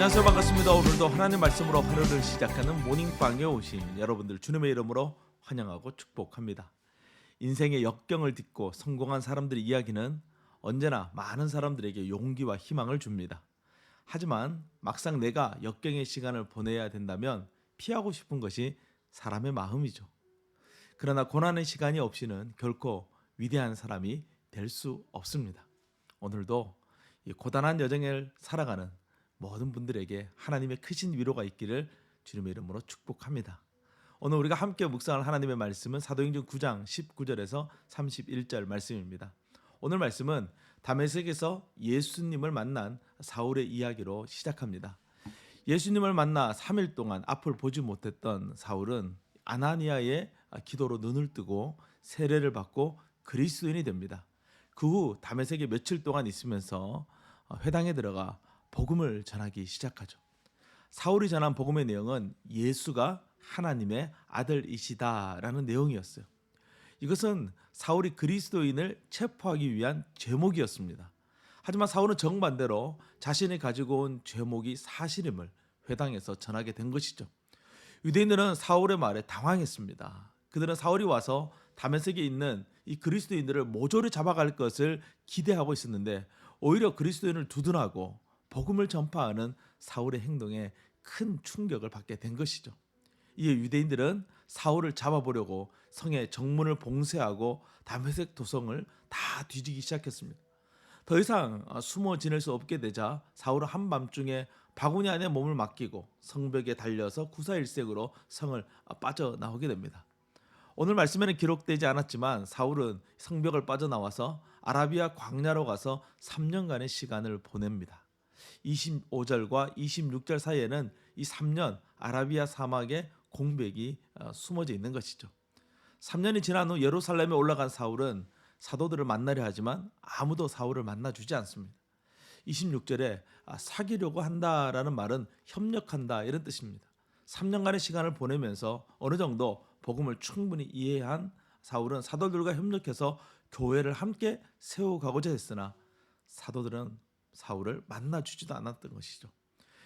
안녕하세요. 반갑습니다. 오늘도 하나님 말씀으로 하루를 시작하는 모닝방에 오신 여러분들 주님의 이름으로 환영하고 축복합니다. 인생의 역경을 딛고 성공한 사람들의 이야기는 언제나 많은 사람들에게 용기와 희망을 줍니다. 하지만 막상 내가 역경의 시간을 보내야 된다면 피하고 싶은 것이 사람의 마음이죠. 그러나 고난의 시간이 없이는 결코 위대한 사람이 될 수 없습니다. 오늘도 이 고단한 여정을 살아가는 모든 분들에게 하나님의 크신 위로가 있기를 주님의 이름으로 축복합니다. 오늘 우리가 함께 묵상할 하나님의 말씀은 사도행전 9장 19절에서 31절 말씀입니다. 오늘 말씀은 다메섹에서 예수님을 만난 사울의 이야기로 시작합니다. 예수님을 만나 3일 동안 앞을 보지 못했던 사울은 아나니아의 기도로 눈을 뜨고 세례를 받고 그리스도인이 됩니다. 그 후 다메섹에 며칠 동안 있으면서 회당에 들어가 복음을 전하기 시작하죠. 사울이 전한 복음의 내용은 예수가 하나님의 아들이시다라는 내용이었어요. 이것은 사울이 그리스도인을 체포하기 위한 제목이었습니다. 하지만 사울은 정반대로 자신이 가지고 온 제목이 사실임을 회당에서 전하게 된 것이죠. 유대인들은 사울의 말에 당황했습니다. 그들은 사울이 와서 다메섹에 있는 이 그리스도인들을 모조리 잡아갈 것을 기대하고 있었는데 오히려 그리스도인을 두둔하고 복음을 전파하는 사울의 행동에 큰 충격을 받게 된 것이죠. 이에 유대인들은 사울을 잡아보려고 성의 정문을 봉쇄하고 다메섹 도성을 다 뒤지기 시작했습니다. 더 이상 숨어 지낼 수 없게 되자 사울은 한밤중에 바구니 안에 몸을 맡기고 성벽에 달려서 구사일색으로 성을 빠져나오게 됩니다. 오늘 말씀에는 기록되지 않았지만 사울은 성벽을 빠져나와서 아라비아 광야로 가서 3년간의 시간을 보냅니다. 25절과 26절 사이에는 이 3년 아라비아 사막의 공백이 숨어져 있는 것이죠. 3년이 지난 후 예루살렘에 올라간 사울은 사도들을 만나려 하지만 아무도 사울을 만나주지 않습니다. 26절에 사귀려고 한다라는 말은 협력한다 이런 뜻입니다. 3년간의 시간을 보내면서 어느 정도 복음을 충분히 이해한 사울은 사도들과 협력해서 교회를 함께 세워가고자 했으나 사도들은 사울을 만나주지도 않았던 것이죠.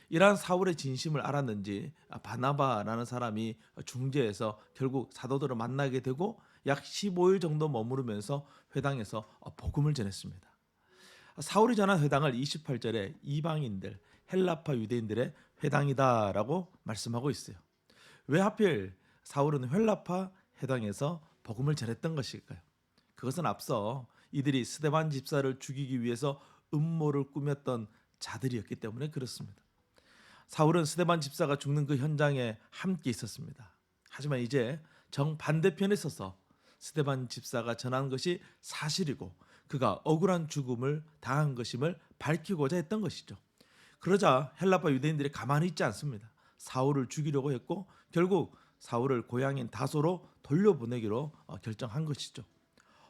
이러한 사울의 진심을 알았는지 바나바라는 사람이 중재해서 결국 사도들을 만나게 되고 약 15일 정도 머무르면서 회당에서 복음을 전했습니다. 사울이 전한 회당을 28절에 이방인들, 헬라파 유대인들의 회당이다라고 말씀하고 있어요. 왜 하필 사울은 헬라파 회당에서 복음을 전했던 것일까요? 그것은 앞서 이들이 스데반 집사를 죽이기 위해서 음모를 꾸몄던 자들이었기 때문에 그렇습니다. 사울은 스데반 집사가 죽는 그 현장에 함께 있었습니다. 하지만 이제 정반대편에 서서 스데반 집사가 전한 것이 사실이고 그가 억울한 죽음을 당한 것임을 밝히고자 했던 것이죠. 그러자 헬라파 유대인들이 가만히 있지 않습니다. 사울을 죽이려고 했고 결국 사울을 고향인 다소로 돌려보내기로 결정한 것이죠.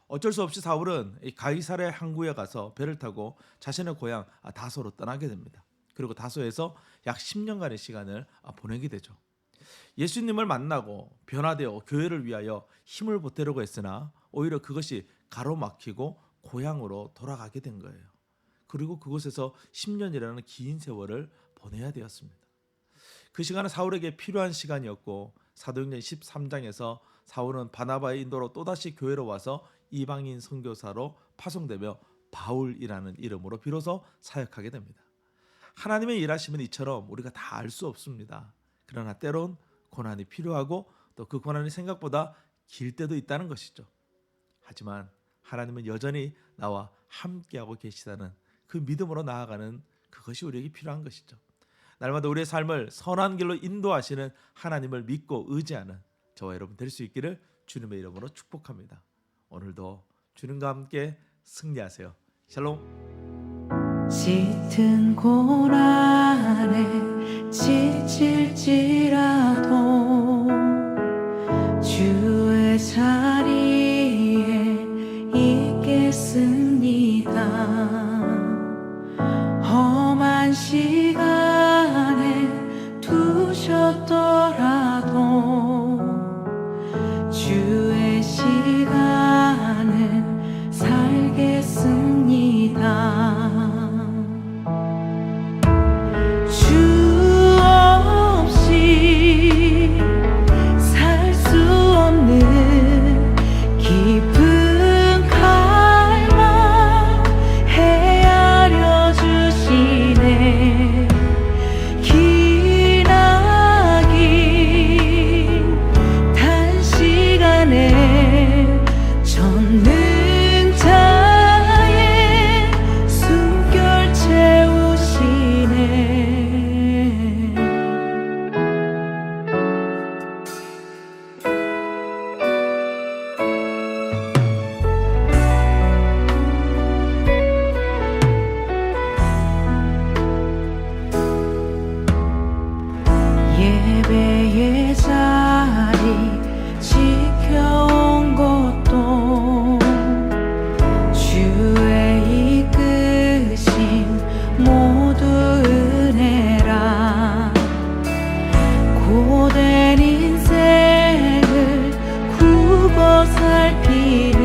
어쩔 수 없이 사울은 가이사랴 항구에 가서 배를 타고 자신의 고향 다소로 떠나게 됩니다. 그리고 다소에서 약 10년간의 시간을 보내게 되죠. 예수님을 만나고 변화되어 교회를 위하여 힘을 보태려고 했으나 오히려 그것이 가로막히고 고향으로 돌아가게 된 거예요. 그리고 그곳에서 10년이라는 긴 세월을 보내야 되었습니다. 그 시간은 사울에게 필요한 시간이었고 사도행전 13장에서 사울은 바나바의 인도로 또다시 교회로 와서 이방인 선교사로 파송되며 바울이라는 이름으로 비로소 사역하게 됩니다. 하나님의 일하심은 이처럼 우리가 다 알 수 없습니다. 그러나 때론 고난이 필요하고 또 그 고난이 생각보다 길 때도 있다는 것이죠. 하지만 하나님은 여전히 나와 함께하고 계시다는 그 믿음으로 나아가는 그것이 우리에게 필요한 것이죠. 날마다 우리의 삶을 선한 길로 인도하시는 하나님을 믿고 의지하는 저와 여러분 될 수 있기를 주님의 이름으로 축복합니다. 오늘도 주님과 함께 승리하세요. 샬롬. 짙은 고난에 지칠지라도 주의 자리에 있겠습니다. 험한 시간에 두셨더라도 주의 시간을 살겠습니다. 주 살피는